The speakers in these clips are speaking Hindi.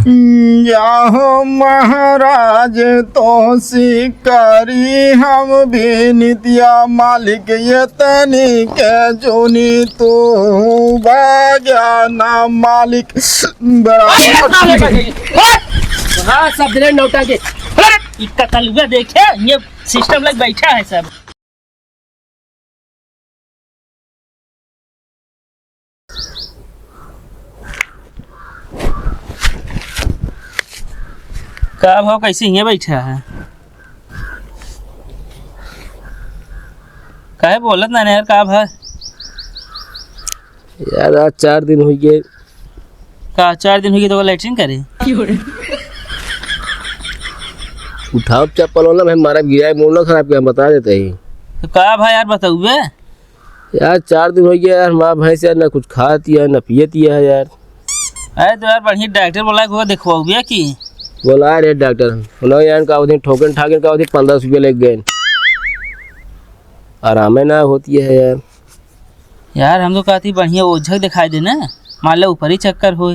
जाहो महाराज तो शिकारी हम भी नित्या मालिक ये तनी के जोनी तो भाग्या ना मालिक हाँ सब दिले नोटा के इतना तलुआ देखे ये सिस्टम लग बैठा है सब। का भाव कैसे ये बैठा है काहे बोलत ना यार का भाव यार आज 4 दिन हो गए। का 4 दिन हो गए तो लैट्रिन करे उठाओ चप्पल वाला मैं मारा गिरा मोड़ना खराब किया बता देते ही। तो का भाई यार बताऊ यार 4 दिन हो गया यार माँ भैंस यार ना कुछ खाती है ना पियती है यार। अरे तो यार बढ़िया डॉक्टर बोला कि वो देखवाओ भैया की बोला रे डॉक्टर उन्होंने यार का ठोकन ठाकन का 1500 रुपये लग गए आराम ना होती है यार। यार हम तो कहती बढ़िया ओझक दिखाई दे ना मान लो ऊपर ही चक्कर हो।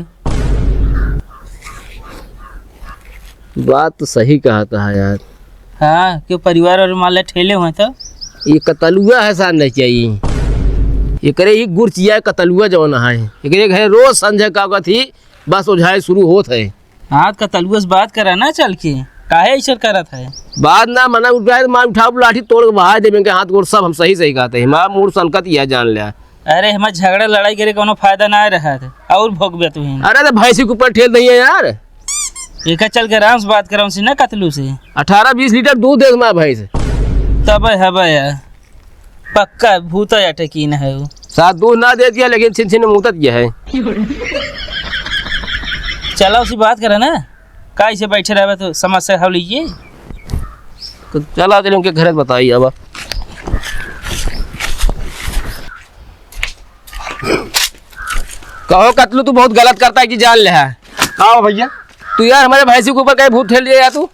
बात तो सही कहा था यार। हाँ क्यों परिवार और मान लो ठेले हुए तो ये कतलुआ है सान नहीं चाहिए ये करे ही गुड़ चिया कतलुआ जो ना है ये घर रोज संजय का थी बस ओझाई शुरू होत है। हाँ कतलुआ से बात करा ना चल के काहे ऐसा करत है बात ना मना उठाए मार उठा लाठी तोड़ के बहा देवे के हाथ गोड़ सब हम सही सही कहते हैं माँ मूड सनकत यह जान लिया। अरे हमारे झगड़ा लड़ाई करे कोनो फायदा ना रहा था और भोगबे तू। अरे तो भैंसी के ऊपर ठेल नहीं है यार एक चल के आराम से बात कराऊं से ना कतलू से 18-20 लीटर दूध दे माँ भैंस तब है यार पक्का भूता या टकीन है वो साथ दूध ना दे दिया लेकिन छिन छिन मुँह दिया है। चला उसी बात करा ना का इसे बैठे रहे तो समस्या हल लीजिए तो चला चलो उनके घर बताइए अब कहो कतलू तू बहुत गलत करता है कि जान ले है। हाँ भैया तू यार हमारे भैंसी के ऊपर कहीं भूत ठेल दिया तू।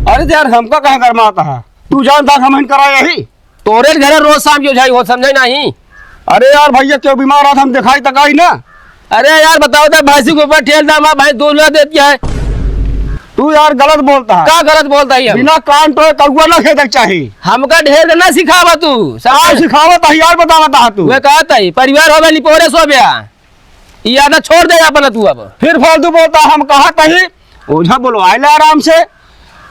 अरे यार हमका कहाँ गरमाता है तू जानता हम करा यही तोरे घर रोज शाम की उठाई हो समझे नहीं। अरे यार भैया क्यों बीमार रहा था हम दिखाई तकाई ना। अरे यार बताओ तो भैंसी के ऊपर ठेल दा भैंस दूध ला देती है। तू यार गलत बोलता है क्या गलत बोलता है बिना कान तो कौआ ना खेदक चाहिए हमका ढेर ना सिखावा तू सिखावत है यार बतावता है तू वे कहता है परिवार हो गई पोरे सो गया ये आदत छोड़ दे अपना तू अब फिर फालतू बोलता हम कहा कहीं ओझा बोलवाए ले आराम से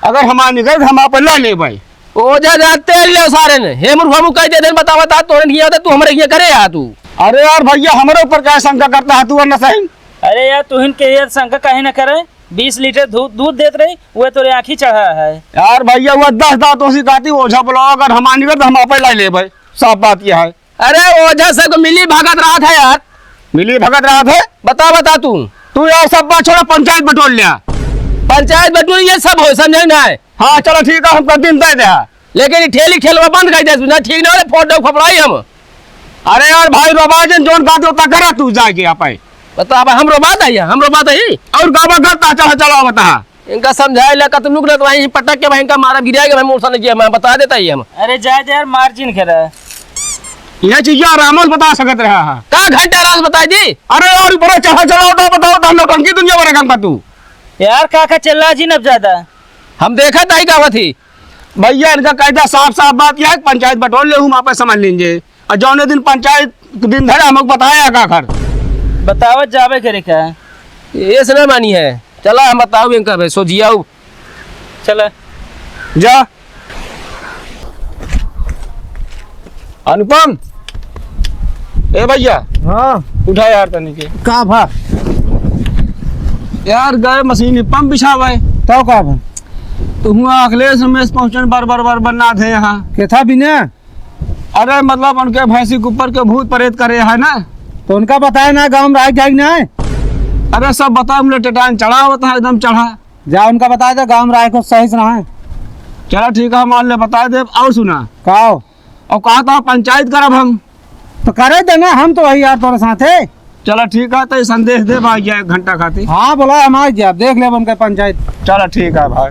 अगर हमारे निकल हम आप ला ले भाई ओझा जाते ले सारे ने हे मुर्खा कह दे बता बता तोरे नहीं आता तू हमारे ये करे यार तू। अरे यार भैया हमारे ऊपर क्या शंका करता है तू और न सही। अरे यार तुहिन के यार शंका काहे ना करे 20 लीटर दूध देते रही वो तोरे आँखी चढ़ा है। यार भैया वो 10 दांतों से कहती ओझा बुलाओ अगर हमारे निकल तो हम आप ला ले भाई साफ बात यह है। अरे ओझा से को मिली भगत रहा था यार मिली भगत रहा थे बता तू यार सब बात छोड़ा पंचायत बटोल लिया पंचायत बटोल ये सब हो समझे ना। हाँ चलो ठीक है हम कर दिन तय दे लेकिन ठेली ठेलवा बंद कर दे ठीक ना फोटो फपड़ाई हम। अरे यार भाई रोबाजन जोन का देवता करा तू जाके आप बता हम रोबात है और गावा करता चलो चलो बता इनका समझाए लगा तुम लोग वहीं पटक के भाई मारा गिराएगा भाई मोरसा ने किया मैं बता देता ही हम। अरे जाए यार मार्जिन करा यह चीज आराम से बता सकत रहा है का घंटा रात बताई दी। अरे और बड़ा चढ़ा चला तो बताओ तो हम लोग की दुनिया बड़ा काम का तू यार का चल रहा जी नब ज्यादा हम देखा था ही कहा थी भैया इनका कहता साफ बात यह है पंचायत बटोल ले हूँ आप समझ लीजिए और जौने दिन पंचायत दिन धरे हमको बताया का घर बतावत जावे करे क्या ये समय मानी है चला हम बताओ इनका भाई सोचिया चला जा अनुपम ए भैया हाँ उठा यार तनी के का भा यार गए मशीन पंप बिछावे तो का भा तो हुआ अखिलेश रमेश पहुंचन बार बनना थे यहाँ के था बिना अरे मतलब उनके भैंसी के ऊपर के भूत प्रेत करे है ना तो उनका बताया ना गाँव में जाएगी ना अरे सब बता हमने टेटान चढ़ा होता है एकदम चढ़ा जा उनका बताया था गाँव में राय को सही से ना है। चलो ठीक है मान ले बता दे और सुना कहो और कहा था पंचायत करब हम तो करे देना हम तो वही यार तुम्हारे साथ है। चलो ठीक है तो संदेश दे भाई 1 घंटा खाती हाँ बोला हम आज आप देख ले उनका पंचायत। चलो ठीक है भाई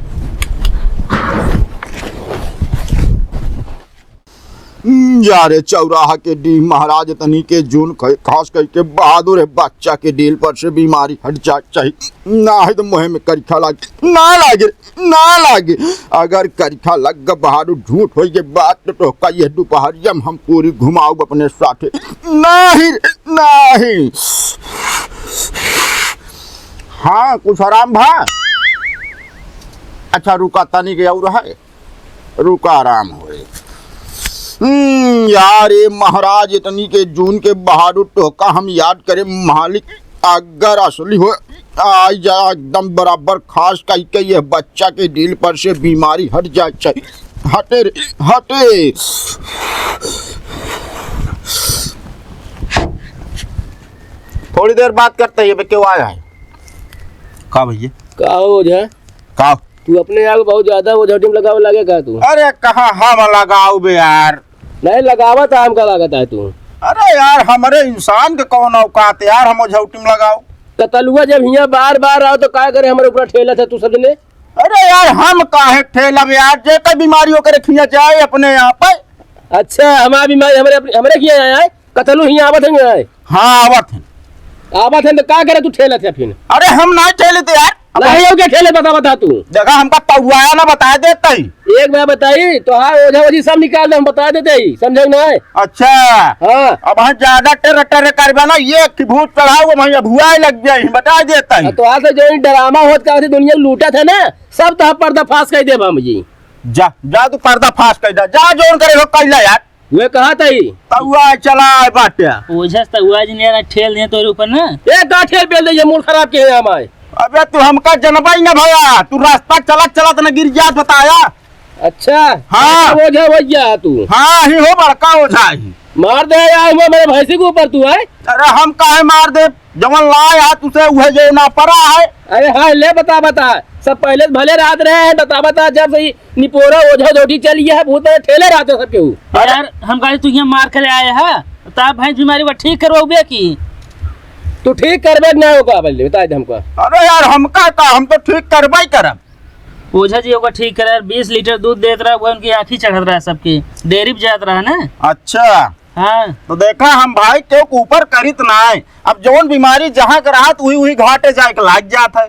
यारे चौराहा के डी महाराज तनी के जून खास करके बहादुर बच्चा के दिल पर से बीमारी हट जा चाहिए ना है तो मुँह में करिखा लागे ना लागे अगर करिखा लग ग बहादुर झूठ हो के बात तो का ये दोपहरिया में हम पूरी घुमाऊ अपने साथे नहीं हाँ कुछ आराम भा अच्छा रुका तनी के और है रुका आराम हो यार ये महाराज इतनी के जून के बहादुर टोका हम याद करें मालिक अगर असली हो आ जा एकदम बराबर खास कह ये बच्चा के दिल पर से बीमारी हट जा चाहिए हटे थोड़ी देर बात करते हैं क्यों आया है का भैया का हो जा का तू अपने आप बहुत ज्यादा वो झटिम लगावे लगे का तू अरे कहाँ हम लगाओ बे यार नहीं लगावत आम का लागत है तू अरे यार हमारे इंसान के कौन औकात है यार हम झौटी में लगाओ कतलुआ जब यहाँ बार बार आओ तो क्या करे हमारे ऊपर ठेला था तू समझने अरे यार हम काहे ठेलब यार जे कई बीमारियों करे खिया जाए अपने यहाँ पे अच्छा हमारी बीमारी हमारे किया है कतलु यहाँ आवत है हाँ आवत है तो क्या करे तू ठेला था फिर अरे हम नहीं ठेले थे यार नहीं हो क्या खेले बता तू जगह हमका पौआया ना बता देता ही एक बार बताई तो हाँ ओझा ओझी सब निकाल दे हम बता देते ही समझे ना अच्छा हाँ अब हम ज्यादा टेर करबा ना ये भूत चढ़ाओ वहीं भुआ लग जाए बता देता ही तो आज जो ड्रामा होत का दुनिया लूटा था ना सब तो पर्दाफाश कर दे हम जी जा तू पर्दा फाश कर जा जोन करे हो कैला यार वे कहा था ही तउआ चला बाटिया ओझा से हुआ जी ने ठेल दे तोरे ऊपर ना एक गाठेल बेल दे ये मूड खराब के है हमारे अबे तू हमका जनबा ही ना भैया तू रास्ता चलत ना गिर जात बताया अच्छा हाँ। ओझा भैया तू हाँ ही हो बड़का ओझा ही मार दे यार मेरे भैंसी के ऊपर तू है अरे हम काहे मार दे जवन लाया तुझे वह जो ना पड़ा है अरे हाँ ले बता सब पहले भले रात रहे हैं बता जब सही निपोरा ओझा दोटी चली है भूत ठेले रहते सब केहू यार हम कहे तू यहाँ मार कर आए है तब भैंस बीमारी को ठीक करवाओगे की तू ठीक करबे ना होगा बल्ले बता दे हमको अरे यार हमका का हम तो ठीक करबा ही करब ओझा जी होगा ठीक करे 20 लीटर दूध देत रहा वो उनकी आँखी चढ़त रहा सबकी डेयरी पे जात रहा ना अच्छा हाँ तो देखा हम भाई के ऊपर करित ना है अब जौन बीमारी जहाँ के रहा वही घाटे जाए के लाग जात है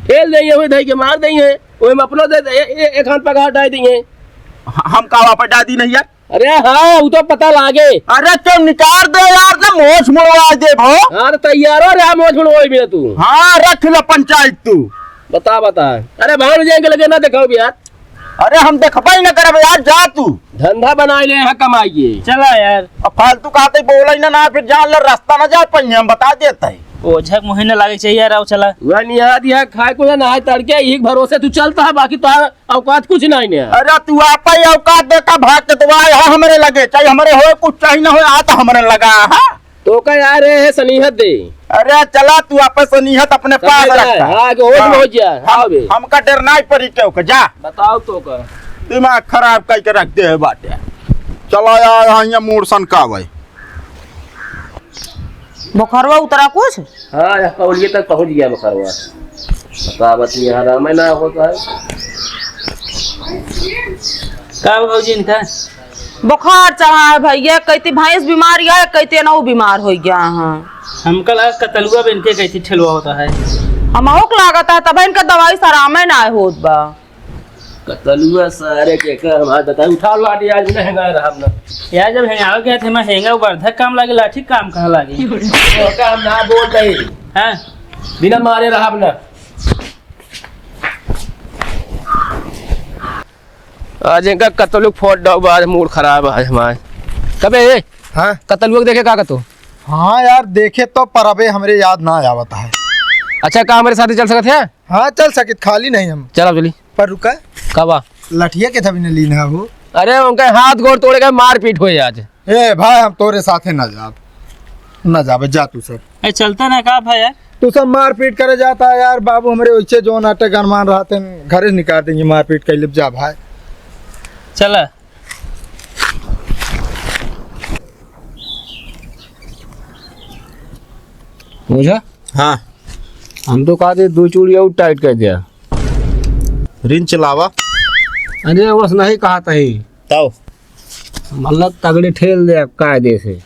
खेल देंगे वही धई के मार देंगे वही में अपना दे एक हाथ पगार डाल देंगे हम का वापस डादी नहीं यार अरे हाँ वो तो पता लागे अरे क्यों निकाल दे यार ना मोछ मोड़वा दे भो हाँ तो तैयार हो रहा मोछ मोड़ भी तू हाँ रख लो पंचायत तू बता अरे भाड़ जाएंगे लगे ना देखो यार अरे हम देखबा ही ना करब यार जा तू धंधा बना ले यहाँ कमाइए चला यार अब फालतू कहते बोला ही ना फिर जान ले रास्ता ना जा पाई हम बता देता है ओझा के महीने लागे चाहिए यार आओ चला वह निहाद यहाँ खाए को नहाए तड़के एक भरोसे तू चलता है बाकी तो औकात कुछ नहीं है अरे तू आप ही औकात देखा भाग के तो आए हाँ हमारे लगे चाहे हमारे हो कुछ चाहिए ना हो आता हमारे लगा हाँ तो क्या यार है सनीहत दे अरे चला तू आपस निहत अपने पास रखता हाँ के होश में हो जा हाँ बे हमका डर नहीं पड़ी क्यों जा बताओ तो का दिमाग खराब करके रखते है बाटे चलो यार यहाँ मूड सनका भाई बुखारवा उतरा कुछ हाँ यहाँ कौलिये तक पहुँच गया बुखारवा बतावत यहाँ राम ना होता है का भाजी इनका बुखार चढ़ा है भैया कहती भैंस बीमार है कहते ना वो बीमार हो गया हाँ हमका लगा कतलुआ भी इनके कैसी ठेलवा होता है हमको लागत है तब इनका दवाई सरामे ना होत बा कतलुआ सारे के हमारे बता उठा लाठी आज नहीं हैंगा रहा हम ना यार जब हेंगा गया थे मैं हेंगा वर्धक काम लागे लाठी काम कहाँ लागे तो हम ना बोल रहे हाँ बिना मारे रहा हम ना आज इनका कतलुक फोड़ डाउ आज मूड खराब है हमारे कबे हाँ कतलुक देखे का तो हाँ यार देखे तो पर अबे हमरे याद ना आवता है अच्छा कहा हमारे साथ चल सकते हैं हाँ चल सके खाली नहीं हम चलो चली पर रुका कबा लठिया के था बिना लीना हो अरे उनके हाथ गोड़ तोड़े गए मार पीट हुई आज ए भाई हम तोरे साथे ना जाबे जा तू सब अरे चलता ना का भाई यार तू सब मार पीट करे जाता है यार बाबू हमारे वैसे जो नाटे गरमान रहते घरे निकाल देंगे मार पीट कर लिप जा भाई चला मुझे हाँ हम तो कहा थे 2 चूड़ी और टाइट कर दिया रिन चलावा अरे बस नहीं कहा था ही तब मतलब तगड़े ठेल दे कायदे से।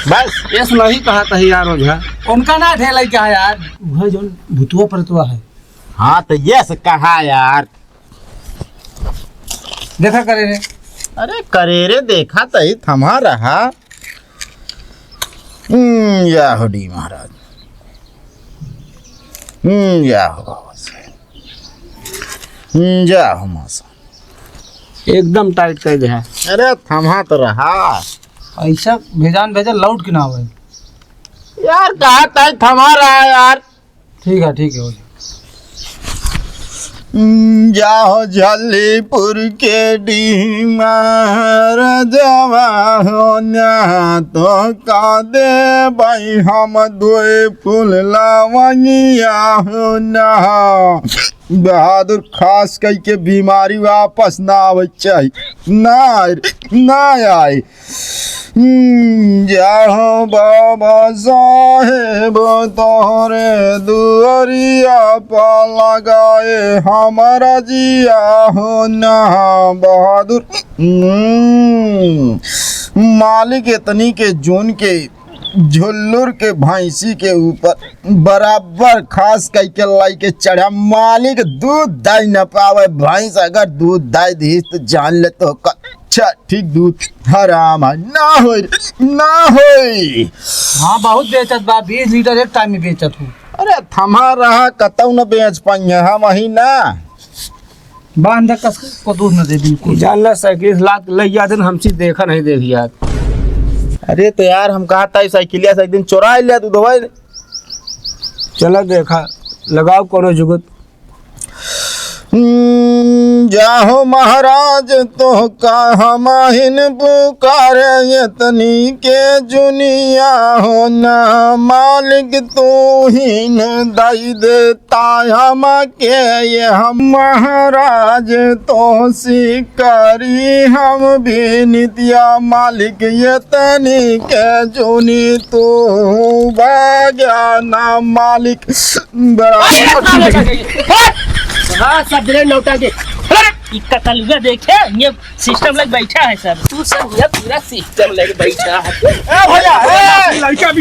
बस ऐसा नहीं कहा था यार ओझा। उनका ना ठेला क्या है यार, वह जो भूतवा परतवा है। हाँ तो ये से कहा यार। देखा करे रे। अरे करेरे देखा तो ही थमा रहा। या हो डी महाराज। या हो जा हो मासा। एकदम टाइट कर दे है। अरे थमा तो रहा ऐसा भेजान भेजा लौट के ना हो। यार, कहा था थमा रहा यार। ठीक है हो जाए। जाओ जलीपुर के डी महाराजवा हो ना तो का दे भाई हम दोए फूल लावंगिया हो ना। बहादुर खास कई के बीमारी वापस ना आवे चाहिए ना आए। जाओ बाबा साहेब तोहरे दुआरिया पा लगाए हमारा जिया हो ना। बहादुर मालिक इतनी के जून के झुल्लुर के भैंसी के ऊपर बराबर खास कई के लाई के चढ़ा। मालिक दूध दाई न पावे। भैंस अगर दूध दाई दी तो जान ले तो अच्छा ठीक दूध हराम है ना होई। हाँ बहुत बेचत बा, 20 लीटर एक टाइम में बेचत हूँ। अरे थमा रहा कतौ न बेच पाई हम वही ना। बांध कस को दूध न दे बिल्कुल। जानला साइकिल लात ले जाते हमसे देखा नहीं देखिया। अरे तो यार हम कहा था साइकिलिया से एक दिन चोरा लिया तू दवाई। चलो देखा लगाओ कोनो जुगत। जाहो महाराज तो का हमाहिन पुकारे इतनी के जुनिया हो ना। मालिक तू ही न दाई देता हम के ये हम महाराज तो शिकारी हम भी नित्या। मालिक इतनी के जुनी तू भाग्या ना मालिक हाँ सब दिले नौटंकी। इक्का तलुआ देखे ये सिस्टम लग बैठा है सब। तू सब ये पूरा सिस्टम लग बैठा है। लड़का भी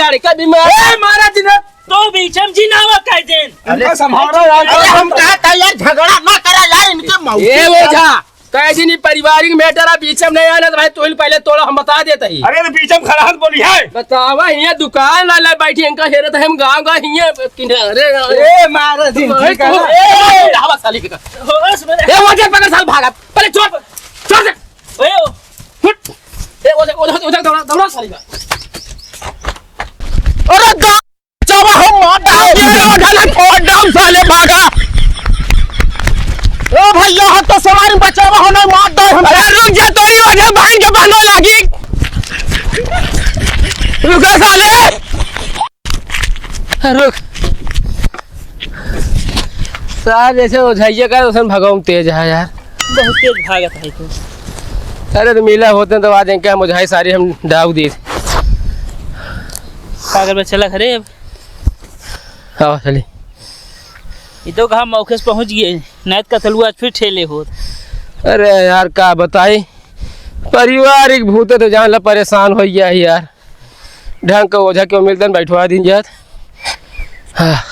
लड़का बीमार महाराज जी ने तो बीचम जी नावा कह देन। अरे संभालो यार। अरे हम कहा था यार झगड़ा ना करा यार इनके मौत। ए ओझा कैसी नहीं पारिवारिक मैटर है, बीच में नहीं आना तो भाई तो पहले तोड़ा हम बता देते ही। अरे तो पीछे खराब बोली है। बतावा ये दुकान वाला बैठी इनका हेरत है हम गांव का हिये किनारे। ए महाराज जी ठीक है ना। ए हवा साली का होश में ए ओझा पकड़ साल भागा पहले छोड़ छोड़ दे। ओए फुट ए ओझा दौड़ा साली का। अरे चावा हम मार डाल ओझा ने छोड़ डाल साले भागा। ओ भैया हाथ तो सवारी बचावा हो नहीं मार दो हम। अरे रुक जा तोरी वजह भाई के बनो लगी। रुका साले रुक साल जैसे ओझाइया का उसन भगाऊं तेज है यार। बहुत तेज भागत है तू। अरे तो मिला होते तो आज इनके हम ओझाई सारी हम डाउ दी। पागल में चला खरे अब। हाँ चली ये तो कहा मौके से पहुंच गए। नाइट का तलुआ आज फिर ठेले हो। अरे यार का बताई पारिवारिक भूत तो जान ला परेशान हो गया है यार। ढंग का ओझा क्यों मिलते बैठवा दिन जात। हाँ